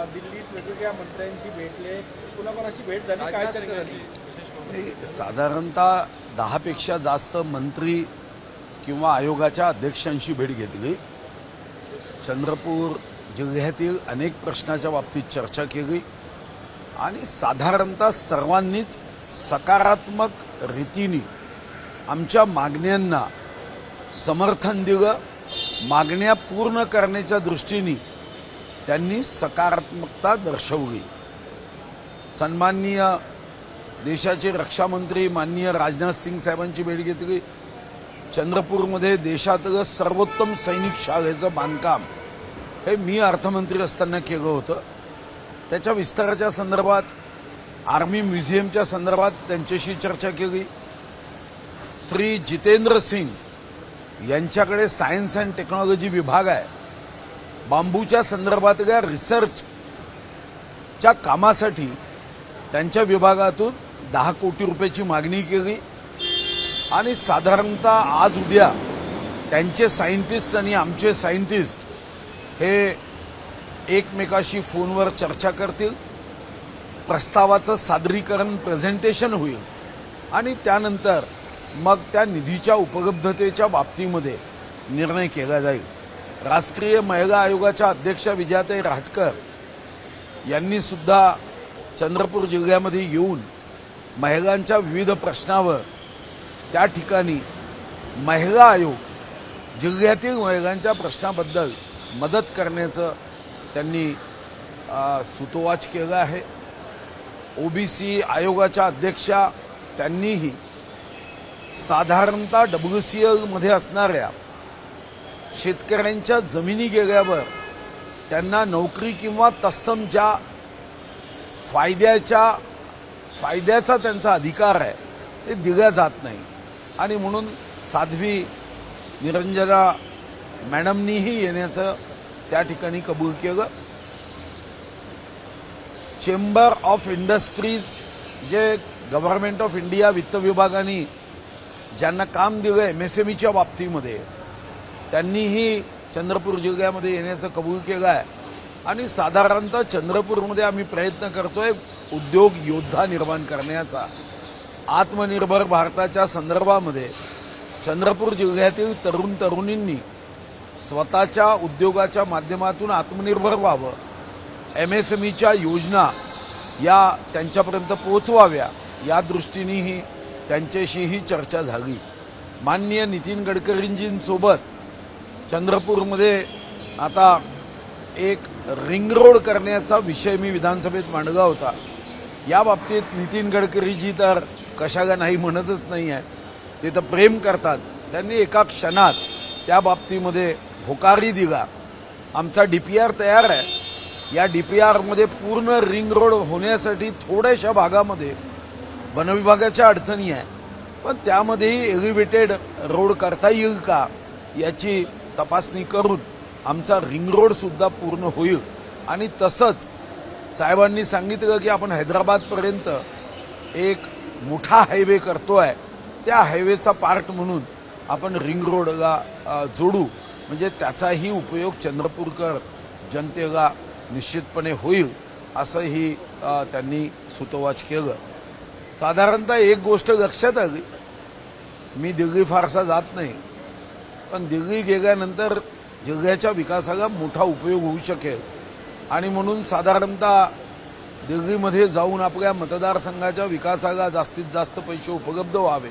दिल्लीत वेगवेगळ्या मंत्र्यांशी भेटले, कोणाकोणाशी भेट झाली, काय चर्चा झाली? साधारणतः 10 पेक्षा जास्त मंत्री किंवा आयोगाच्या अध्यक्षांशी भेट घेतली. चंद्रपूर जिल्ह्यातील अनेक प्रश्नाच्या बाबतीत चर्चा केली आणि साधारणतः सर्वांनीच सकारात्मक रीतीने आमच्या मागण्यांना समर्थन दिलं. मागण्या पूर्ण करण्याच्या दृष्टीने त्यांनी सकारात्मकता दर्शवली. सन्माननीय देशाचे रक्षामंत्री माननीय राजनाथ सिंग साहेबांची भेट घेतली. चंद्रपूरमध्ये देशातलं सर्वोत्तम सैनिक शाळेचं बांधकाम हे मी अर्थमंत्री असताना केलं होतं. त्याच्या विस्ताराच्या संदर्भात आर्मी म्युझियमच्या संदर्भात त्यांच्याशी चर्चा केली. श्री जितेंद्र सिंग यांच्याकडे सायन्स अँड टेक्नॉलॉजी विभाग आहे. बांबूच्या संदर्भातल्या रिसर्चच्या कामासाठी त्यांच्या विभागातून 10 कोटी रुपयाची मागणी केली आणि साधारणतः आज उद्या त्यांचे सायंटिस्ट आणि आमचे सायंटिस्ट हे एकमेकाशी फोनवर चर्चा करतील. प्रस्तावाचं सादरीकरण प्रेझेंटेशन होईल आणि त्यानंतर मग त्या निधीच्या उपलब्धतेच्या बाबतीमध्ये निर्णय केला जाईल. राष्ट्रीय महिला आयोगाच्या अध्यक्षा विजयाताई राहटकर यांनी सुद्धा चंद्रपूर जिल्ह्यामध्ये येऊन महिलांच्या विविध प्रश्नावर त्या ठिकाणी महिला आयोग जिल्ह्यातील महिलांच्या प्रश्नाबद्दल मदत करण्याचं त्यांनी सूतोवाच केलं आहे. ओबीसी आयोगाच्या अध्यक्षा त्यांनीही साधारणतः WCL मध्ये असणाऱ्या शेतकऱ्यांच्या जमिनी गेल्यावर त्यांना नोकरी किंवा तत्सम ज्या फायद्याचा त्यांचा अधिकार आहे ते दिला जात नाही आणि म्हणून साध्वी निरंजना मॅडमनीही येण्याचं त्या ठिकाणी कबूल केलं. चेंबर ऑफ इंडस्ट्रीज जे गव्हर्नमेंट ऑफ इंडिया वित्त विभागाने ज्यांना काम दिलं MSMEच्या बाबतीमध्ये त्यांनीही चंद्रपूर जिल्ह्यामध्ये येण्याचं कबूल केलं आहे आणि साधारणतः चंद्रपूरमध्ये आम्ही प्रयत्न करतोय उद्योग योद्धा निर्माण करण्याचा. आत्मनिर्भर भारताच्या संदर्भामध्ये चंद्रपूर जिल्ह्यातील तरुण तरुणींनी स्वतःच्या उद्योगाच्या माध्यमातून आत्मनिर्भर व्हावं, MSMEच्या योजना या त्यांच्यापर्यंत पोहोचवाव्या या दृष्टीनेही त्यांच्याशीही चर्चा झाली. माननीय नितीन गडकरींजींसोबत चंद्रपूरमध्ये आता एक रिंग रोड करण्याचा विषय मी विधानसभेत मांडला होता. या बाबतीत नितीन गडकरीजी तर कशाला नाही म्हणतच नाही आहे, ते तर प्रेम करतात. त्यांनी एका क्षणात त्या बाबतीमध्ये होकारी दिला. आमचा DPR तयार आहे. या DPRमध्ये पूर्ण रिंग रोड होण्यासाठी थोड्याशा भागामध्ये वनविभागाच्या अडचणी आहे, पण त्यामध्येही एलिव्हेटेड रोड करता येईल का याची तपासणी करून आमचा रिंग रोड सुद्धा पूर्ण होईल. आणि तसंच साहेबांनी सांगितलं की आपण हैदराबादपर्यंत एक मोठा हायवे करतोय, त्या हायवेचा पार्ट म्हणून आपण रिंग रोडला जोडू, म्हणजे त्याचाही उपयोग चंद्रपूरकर जनतेला निश्चितपणे होईल असंही त्यांनी सूतोवाच केलं. साधारणतः एक गोष्ट लक्षात आली, मी दिल्ली फारसा जात नाही, पण दिल्ली गेल्यानंतर जिल्ह्याच्या विकासाला मोठा उपयोग होऊ शकेल आणि म्हणून साधारणतः दिल्लीमध्ये जाऊन आपल्या मतदारसंघाच्या विकासाला जास्तीत जास्त पैसे उपलब्ध व्हावे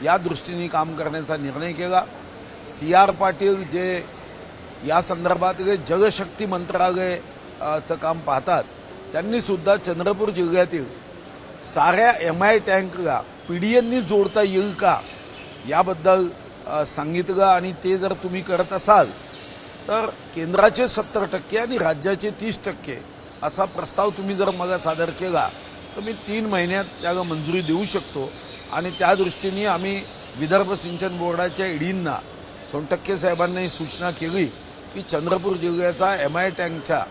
या दृष्टीने काम करण्याचा निर्णय केला. CR पाटील जे या संदर्भातले जलशक्ती मंत्रालयाचं काम पाहतात, त्यांनी सुद्धा चंद्रपूर जिल्ह्यातील साऱ्या MI टँकला PDNनी जोडता येईल का याबद्दल सांगितलं आणि ते जर तुम्ही करत असाल तर केंद्राचे 70% आणि राज्याचे 30% असा प्रस्ताव तुम्ही जर मला सादर केला तर मी 3 महिन्यात त्याला मंजुरी देऊ शकतो. आणि त्या दृष्टीने आम्ही विदर्भ सिंचन बोर्डाच्या EDंना सोनटक्के साहेबांनी सूचना केली की चंद्रपूर जिल्ह्याचा MI टँकच्या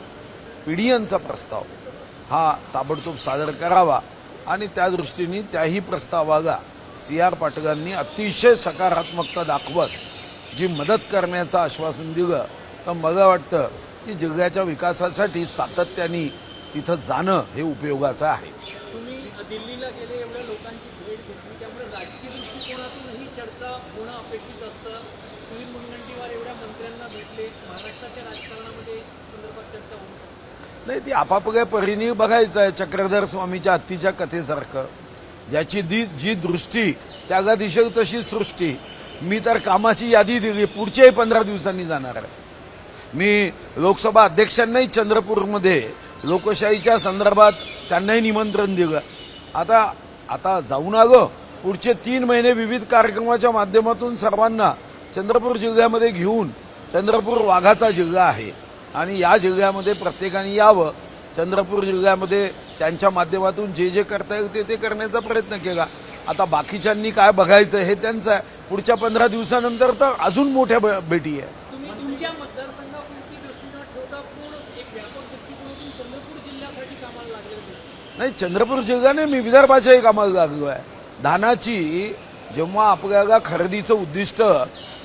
PDNचा प्रस्ताव हा ताबडतोब सादर करावा आणि त्या दृष्टीने त्याही प्रस्तावाला CR पाटलांनी अतिशय सकारात्मकता दाखवत जी मदत करण्याचं आश्वासन दिलं. तर मला वाटतं की जिल्ह्याच्या विकासासाठी सातत्याने तिथं जाणं हे उपयोगाचं आहे. तुम्ही दिल्लीला गेले, एवढ्या लोकांची भेट घेतली, त्यामुळे राजकीय दृष्टिकोनातूनही चर्चा होणं अपेक्षित असतं. सुनील मुनगंटीवार एवढ्या मंत्र्यांना भेटले, महाराष्ट्राच्या राजकारणामध्ये संदर्भात चर्चा होऊ शकते. नाही, ती आपापल्या परीने बघायचं आहे. चक्रधर स्वामीच्या हत्तीच्या कथेसारखं, ज्याची जी दृष्टी त्याला दिसेल तशी सृष्टी. मी तर कामाची यादी दिली, पुढच्याही 15 दिवसांनी जाणार आहे. मी लोकसभा अध्यक्षांनाही चंद्रपूरमध्ये लोकशाहीच्या संदर्भात त्यांनाही निमंत्रण दिलं. आता जाऊन आलो. पुढचे 3 महिने विविध कार्यक्रमाच्या माध्यमातून सर्वांना चंद्रपूर जिल्ह्यामध्ये घेऊन, चंद्रपूर वाघाचा जिल्हा आहे आणि या जिल्ह्यामध्ये प्रत्येकाने यावं. चंद्रपूर जिल्ह्यामध्ये त्यांच्या माध्यमातून जे करता येईल ते करण्याचा प्रयत्न केला. आता बाकीच्यांनी काय बघायचं हे त्यांचं आहे. पुढच्या 15 दिवसानंतर तर अजून मोठ्या भेटी आहे. तुम्ही तुमच्या मतदारसंघापुरती दृष्टी न ठेवता पूर्ण एक व्यापक दृष्टिकोनातून चंद्रपूर जिल्ह्यासाठी कामाला लागलेलं दिसतं. नाही, चंद्रपूर जिल्ह्याने मी विदर्भाच्याही कामाला लागलो आहे. धानाची जेव्हा आपल्याला खरेदीचं उद्दिष्ट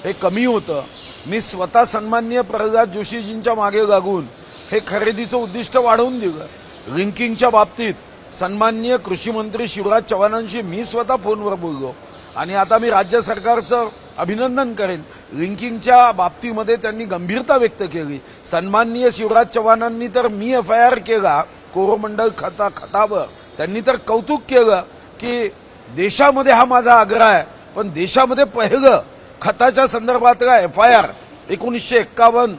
हे कमी होतं, मी स्वतः सन्माननीय प्रल्हाद जोशीजींच्या मागे लागून हे खरेदीचं उद्दिष्ट वाढवून दिलं. लिंकिंगच्या बाबतीत सन्माननीय कृषी मंत्री शिवराज चव्हाणांशी मी स्वतः फोनवर बोललो आणि आता मी राज्य सरकारचं अभिनंदन करेन. लिंकिंगच्या बाबतीमध्ये त्यांनी गंभीरता व्यक्त केली. सन्माननीय शिवराज चव्हाणांनी तर मी FIR केला कोरोमंडल खतावर. त्यांनी तर कौतुक केलं की देशामध्ये हा माझा आग्रह आहे, पण देशामध्ये पहिलं खताच्या संदर्भातला FIR 1951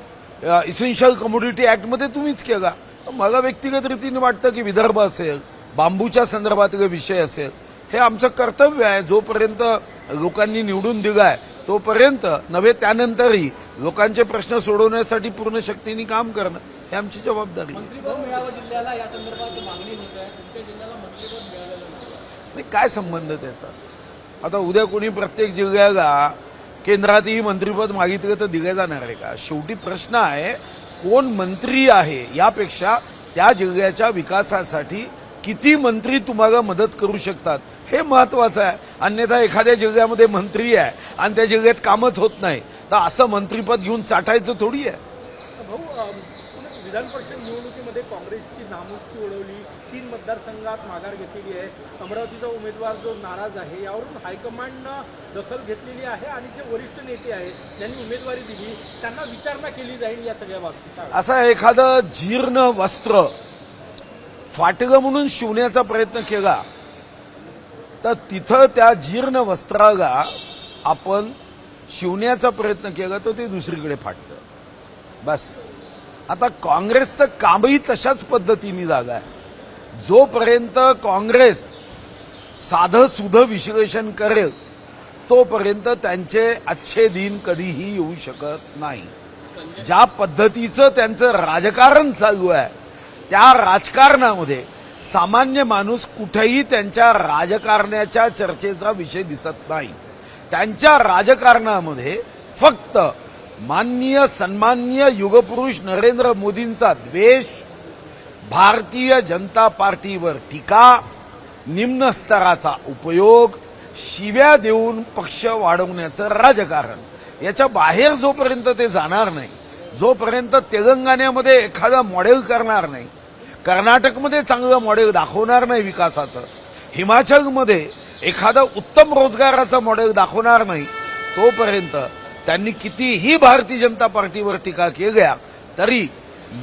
इसेन्शियल कमोडिटी ऍक्टमध्ये तुम्हीच केला. मला व्यक्तिगत रीतीने वाटतं की विदर्भ असेल, बांबूच्या संदर्भातले विषय असेल, हे आमचं कर्तव्य आहे. जोपर्यंत लोकांनी निवडून दिलाय तोपर्यंत नव्हे, त्यानंतरही लोकांचे प्रश्न सोडवण्यासाठी पूर्ण शक्तीने काम करणं हे आमची जबाबदारी. मंत्रिपद मिळावं जिल्ह्याला, या संदर्भात मागणी होत आहे. तुमच्या जिल्ह्याला मंत्रिपद मिळालेलं नाही. काय संबंध त्याचा? आता उद्या कोणी प्रत्येक जिल्ह्याला केंद्रातही मंत्रिपद मागितलं तर दिलं जाणार आहे का? शेवटी प्रश्न आहे कोण मंत्री आहे यापेक्षा त्या जिल्ह्याच्या विकासासाठी किती मंत्री तुम्हाला मदत करू शकतात हे महत्वाचं आहे. अन्यथा एखाद्या जिल्ह्यामध्ये मंत्री आहे आणि त्या जिल्ह्यात कामच होत नाही तर असं मंत्रिपद घेऊन चाटायचं थोडी आहे. भाऊ, विधान परिषद निवडणुकीमध्ये काँग्रेसची नामुष्की उडवली, 3 मतदारसंघात माघार घेतलेली आहे. अमरावतीचा उमेदवार जो नाराज आहे यावरून हायकमांडनं दखल घेतलेली आहे आणि जे वरिष्ठ नेते आहेत त्यांनी उमेदवारी दिली, त्यांना विचारणा केली जाईल या सगळ्या बाबतीत. असं एखादं जीर्ण वस्त्र फाटलं म्हणून शिवण्याचा प्रयत्न केला तर तिथं त्या जीर्ण वस्त्राला आपण शिवण्याचा प्रयत्न केला तर ते दुसरीकडे फाटतं. बस. आता काँग्रेसचं कामही तशाच पद्धतीने झालं आहे. जोपर्यंत काँग्रेस साधं सुधं विश्लेषण करेल तोपर्यंत त्यांचे अच्छे दिन कधीही येऊ शकत नाही. ज्या पद्धतीचं त्यांचं राजकारण चालू आहे त्या राजकारणामध्ये सामान्य माणूस कुठेही त्यांच्या राजकारणाच्या चर्चेचा विषय दिसत नाही. त्यांच्या राजकारणामध्ये फक्त माननीय सन्माननीय युगपुरुष नरेंद्र मोदींचा द्वेष, भारतीय जनता पार्टीवर टीका, निम्न स्तराचा उपयोग, शिव्या देऊन पक्ष वाढवण्याचं राजकारण, याच्या बाहेर जोपर्यंत ते जाणार नाही, जोपर्यंत तेलंगणामध्ये एखादा मॉडेल करणार नाही, कर्नाटकमध्ये चांगलं मॉडेल दाखवणार नाही विकासाचं, हिमाचलमध्ये एखादं उत्तम रोजगाराचं मॉडेल दाखवणार नाही, तोपर्यंत त्यांनी कितीही भारतीय जनता पार्टीवर टीका केल्या तरी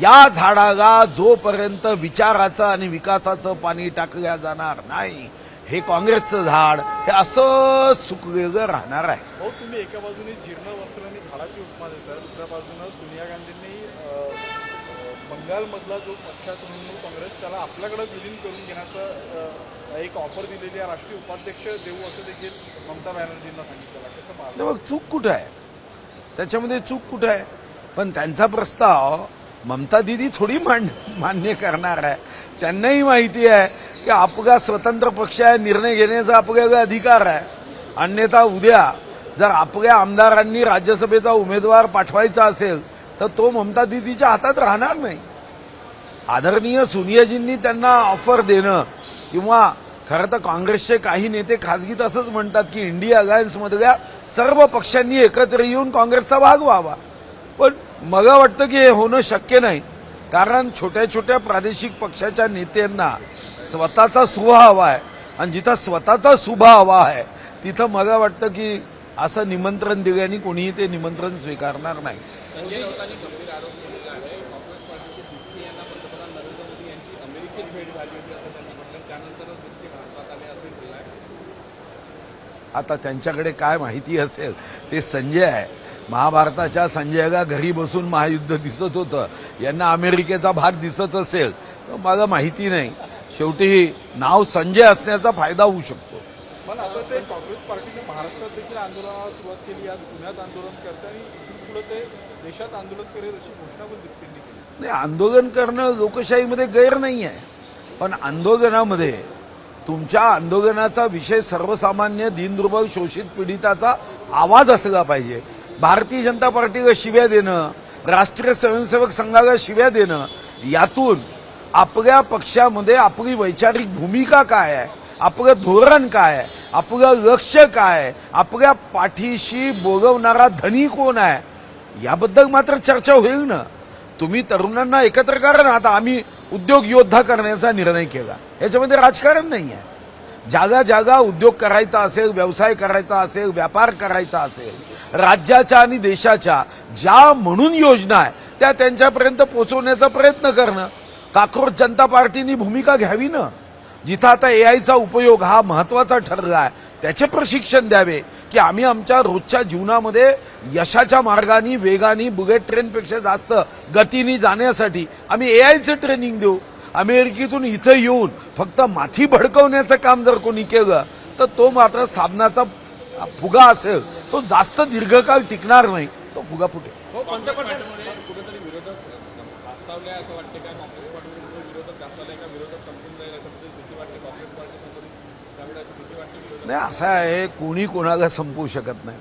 या झाडाला जोपर्यंत विचाराचं आणि विकासाचं पाणी टाकल्या जाणार नाही, हे काँग्रेसचं झाड हे असं सुकलेलं राहणार आहे. भाऊ, तुम्ही एका बाजूने जीर्ण वस्त्रांनी झाडाची उपमा देता, दुसऱ्या बाजूने सोनिया गांधींनी बंगालमधला जो पक्ष तृणमूल काँग्रेस त्याला आपल्याकडे विलीन करून घेण्याचं एक ऑफर दिलेली आहे. राष्ट्रीय उपाध्यक्ष देऊ असं देखील ममता बॅनर्जींना सांगितलं. कसं पाहता? मग चूक कुठं आहे? त्याच्यामध्ये चूक कुठं आहे? पण त्यांचा प्रस्ताव ममता दिदी थोडी मान्य करणार आहे. त्यांनाही माहिती आहे की आपला स्वतंत्र पक्ष आहे, निर्णय घेण्याचा आपल्याला अधिकार आहे. अन्यथा उद्या जर आपल्या आमदारांनी राज्यसभेचा उमेदवार पाठवायचा असेल तर तो ममता दिदीच्या हातात राहणार नाही. आदरणीय सोनियाजींनी त्यांना ऑफर देणं किंवा खरं तर काँग्रेसचे काही नेते खासगीत असंच म्हणतात की इंडिया अलायन्समधल्या सर्व पक्षांनी एकत्र येऊन काँग्रेसचा भाग व्हावा, पण मला वाटतं की हे होणं शक्य नाही, कारण छोट्या छोट्या प्रादेशिक पक्षाच्या नेत्यांना स्वतःचा सुभा हवा आहे, आणि जिथं स्वतःचा सुभा हवा आहे तिथं मला वाटतं की असं निमंत्रण दिल्याने कोणीही ते निमंत्रण स्वीकारणार नाही. संजय राऊतांनी गंभीर आरोप केलेला आहे. काँग्रेस पार्टीचे दुत्ते यांना पंतप्रधान नरेंद्र मोदी यांची अमेरिकेत भेट झाली होती असं त्यांनी म्हटलं, त्यानंतरच दुत्ते भारतात आले असं केलं आहे. आता त्यांच्याकडे काय माहिती असेल ते संजय आहे. महाभारताच्या संजयला घरी बसून महायुद्ध दिसत होतं, यांना अमेरिकेचा भाग दिसत असेल तर मला माहिती नाही. शेवटी नाव संजय असण्याचा फायदा होऊ शकतो. पण आता ते काँग्रेस पार्टीने महाराष्ट्रात देखील आंदोलनाला सुरुवात केली, आज पुण्यात आंदोलन करते आणि इथून पुढे ते देशात आंदोलन करेल अशी घोषणा पण त्यांनी केली. नाही, आंदोलन करणं लोकशाहीमध्ये गैर नाही आहे, पण आंदोलनामध्ये तुमच्या आंदोलनाचा विषय सर्वसामान्य दीनदुर्बल शोषित पीडिताचा आवाज असला पाहिजे. भारतीय जनता पार्टीला शिव्या देणं, राष्ट्रीय स्वयंसेवक संघाला शिव्या देणं, यातून आपल्या पक्षामध्ये आपली वैचारिक भूमिका काय आहे, आपलं धोरण काय आहे, आपलं लक्ष काय आहे, आपल्या पाठीशी बोलवणारा धनी कोण आहे, याबद्दल मात्र चर्चा होईल ना. तुम्ही तरुणांना एकत्र करा ना. आता आम्ही उद्योग योद्धा करण्याचा निर्णय केला, याच्यामध्ये राजकारण नाही आहे. जागा जागा उद्योग करायचा असेल, व्यवसाय करायचा असेल, व्यापार करायचा असेल, राज्याच्या आणि देशाच्या ज्या म्हणून योजना आहे त्या त्यांच्यापर्यंत पोहोचवण्याचा प्रयत्न करणं. काक्रोश जनता पार्टीनी भूमिका घ्यावी ना. जिथं आता एआयचा उपयोग हा महत्वाचा ठरला आहे त्याचे प्रशिक्षण द्यावे, की आम्ही आमच्या रोजच्या जीवनामध्ये यशाच्या मार्गाने वेगाने बुलेट ट्रेनपेक्षा जास्त गतीने जाण्यासाठी आम्ही एआयचं ट्रेनिंग देऊ. अमेरिकेतून इथं येऊन फक्त माथी भडकवण्याचं काम जर कोणी केलं तर तो मात्र साबणाचा फुगा असेल, तो जास्त दीर्घकाळ टिकणार नाही, तो फुगा फुटेल. कुठेतरी विरोधक धास्तावले असं वाटते का? काँग्रेस पार्टीमध्ये विरोधक धास्तावले का? विरोधक संपून जाईल असं भीती वाटते काँग्रेस पार्टी संपून त्यामुळे अशी भीती वाटते विरोधक? नाही, असं आहे, कोणी कोणाला संपवू शकत नाही.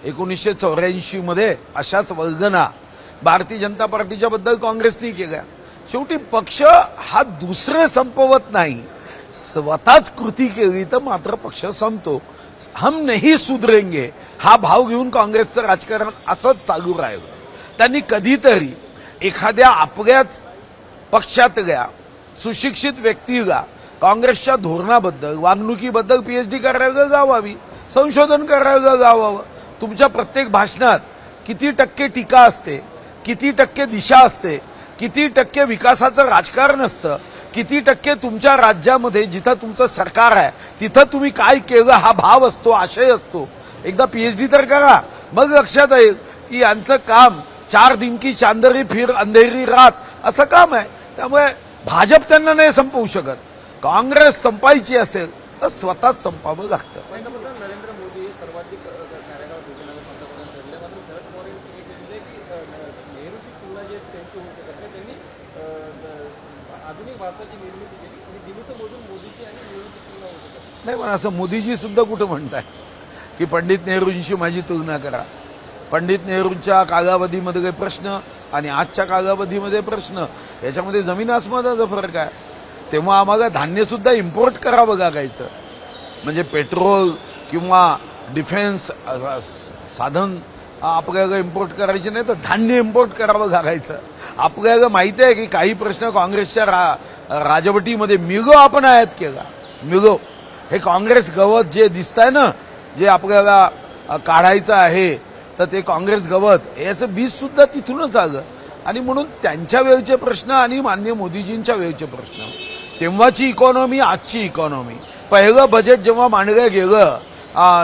1984 मध्ये अशाच वल्गना भारतीय जनता पार्टीच्या बद्दल काँग्रेसने केल्या. शेवटी पक्ष हा दुसरे संपवत नाही, स्वतःच कृती केली तर मात्र पक्ष संपतो. हम नहीं सुधरेंगे हा भाव घेऊन काँग्रेसचं राजकारण असंच चालू राहिलं. त्यांनी कधीतरी एखाद्या आपल्याच पक्षातल्या सुशिक्षित व्यक्तीला काँग्रेसच्या धोरणाबद्दल, वागणुकीबद्दल पीएचडी करायला जावावी, संशोधन करायला जावावं. तुमच्या प्रत्येक भाषणात किती टक्के टीका असते, किती टक्के दिशा असते, किती टक्के विकासाचं राजकारण असतं, किती टक्के तुमच्या राज्यामध्ये जिथं तुमचं सरकार आहे तिथं तुम्ही काय केलं हा भाव असतो, आशय असतो. एकदा पीएचडी तर करा, मग लक्षात येईल की यांचं काम 4 दिन की चांदरी फिर अंधेरी रात असं काम आहे. त्यामुळे भाजप त्यांना नाही संपवू शकत. काँग्रेस संपायची असेल तर स्वतःच संपावं लागतं. पंतप्रधान नरेंद्र मोदी सर्वाधिक कार्यकाळ भोगणारे पंतप्रधान ठरले. मात्र शरद पवार यांनी सांगितले की नेहरूची तुलना जे त्यांची होऊ शकत नाही, त्यांनी आधुनिक भारताची निर्मिती केली आणि दिवसमधून मोदीची आणि नेहरूची तुलना होऊ शकत नाही. नाही, पण असं मोदीजी सुद्धा कुठं म्हणताय की पंडित नेहरूंशी माझी तुलना करा. पंडित नेहरूंच्या कालावधीमध्ये प्रश्न आणि आजच्या कालावधीमध्ये प्रश्न, याच्यामध्ये जमीन आसमानाचा फरक आहे. तेव्हा आम्हाला धान्य सुद्धा इम्पोर्ट करावं लागायचं. म्हणजे पेट्रोल किंवा डिफेन्स साधन आपल्याला इम्पोर्ट करायचे नाही तर धान्य इम्पोर्ट करावं लागायचं. आपल्याला माहिती आहे की काही प्रश्न काँग्रेसच्या राजवटीमध्ये मिगो आपण आयात केला. मिगो हे काँग्रेस गवत जे दिसतंय ना, जे आपल्याला काढायचं आहे, तर ते काँग्रेस गवत याचं बीज सुद्धा तिथूनच आलं. आणि म्हणून त्यांच्या वेळचे प्रश्न आणि माननीय मोदीजींच्या वेळचे प्रश्न, तेव्हाची इकॉनॉमी, आजची इकॉनॉमी. पहिलं बजेट जेव्हा मांडलं गेलं,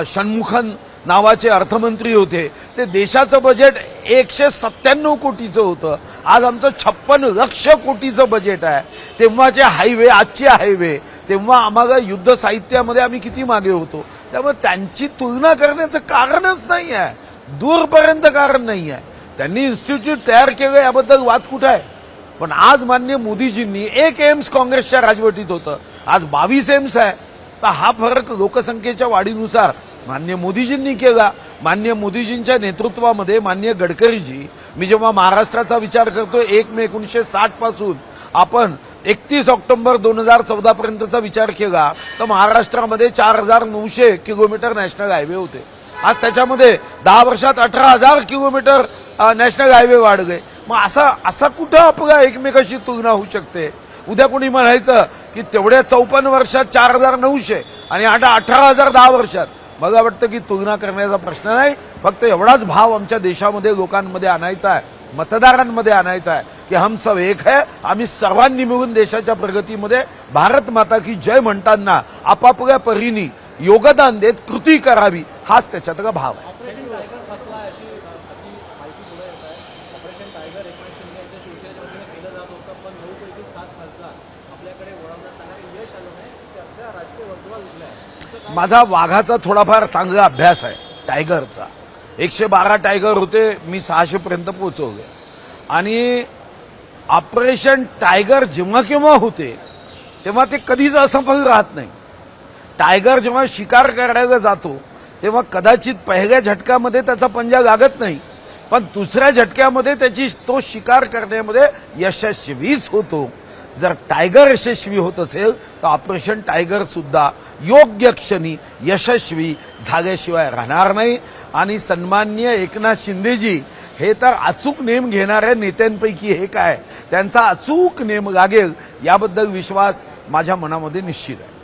षण्मुखन नावाचे अर्थमंत्री होते, ते देशाचं बजेट 197 कोटीचं होतं. आज आमचं 56 लक्ष कोटीचं बजेट आहे. तेव्हाचे हायवे, आजचे हायवे, तेव्हा आम्हाला युद्ध साहित्यामध्ये आम्ही किती मागे होतो. त्यामुळे त्यांची तुलना करण्याचं कारणच नाही आहे, दूरपर्यंत कारण नाही आहे. त्यांनी इन्स्टिट्यूट तयार केलं याबद्दल वाद कुठं आहे. पण आज माननीय मोदीजींनी एक एम्स काँग्रेसच्या राजवटीत होतं, आज 22 एम्स आहे. तर हा फरक लोकसंख्येच्या वाढीनुसार माननीय मोदीजींनी केला. माननीय मोदीजींच्या नेतृत्वामध्ये माननीय गडकरीजी, मी जेव्हा महाराष्ट्राचा विचार करतो, 1 मे 1960 पासून आपण 31 ऑक्टोबर 2014 पर्यंतचा विचार केला तर महाराष्ट्रामध्ये 4900 किलोमीटर नॅशनल हायवे होते. आज त्याच्यामध्ये 10 वर्षात 18,000 किलोमीटर नॅशनल हायवे वाढले. मग असा कुठं आपला एकमेकाशी तुलना होऊ शकते? उद्या कोणी म्हणायचं की तेवढ्या 54 वर्षात 4,900 आणि आता 18,000 10 वर्षात. मला वाटतं की तुलना करण्याचा प्रश्न नाही, फक्त एवढाच भाव आमच्या देशामध्ये लोकांमध्ये आणायचा आहे, मतदारांमध्ये आणायचा आहे की हम सब एक है. आम्ही सर्वांनी मिळून देशाच्या प्रगतीमध्ये भारत माता की जय म्हणताना आपापल्या परीने योगदान देत कृती करावी, हाच त्याच्यातला भाव आहे. ऑपरेशन टायगर फसला अशी अशी माहिती पुढे येत आहे. ऑपरेशन टायगर एकनाथ शिंदे यांच्या शिवसेनेच्या वतीने केलं जात होतं, पण 9 पैकी 7 खासदार आपल्याकडे वळवण्यात आल्याने यश आलं नाही. त्यातल्या राजकीय वर्तुळात उठल्या आहे. माझा वाघाचा थोडाफार चांगला अभ्यास आहे, टायगरचा. 112 टायगर होते, मी 600 पर्यंत पोहोचवले. आणि ऑपरेशन टायगर जेव्हा केव्हा होते तेव्हा ते कधीच असफल राहत नाही. टायगर जेव्हा शिकार करायला जातो तेव्हा कदाचित पहिल्या झटक्यामध्ये त्याचा पंजा लागत नाही, पण दुसऱ्या झटक्यामध्ये तो शिकार करण्यामध्ये यशस्वीच होतो. जर टायगर यशस्वी होत असेल तर ऑपरेशन टायगर सुद्धा योग्य क्षणी यशस्वी झाल्याशिवाय राहणार नाही. आणि सन्माननीय एकनाथ शिंदेजी हे तर अचूक नेम घेणाऱ्या नेत्यांपैकी एक आहे. त्यांचा अचूक नेम लागेल याबद्दल विश्वास माझ्या मनामध्ये निश्चित आहे.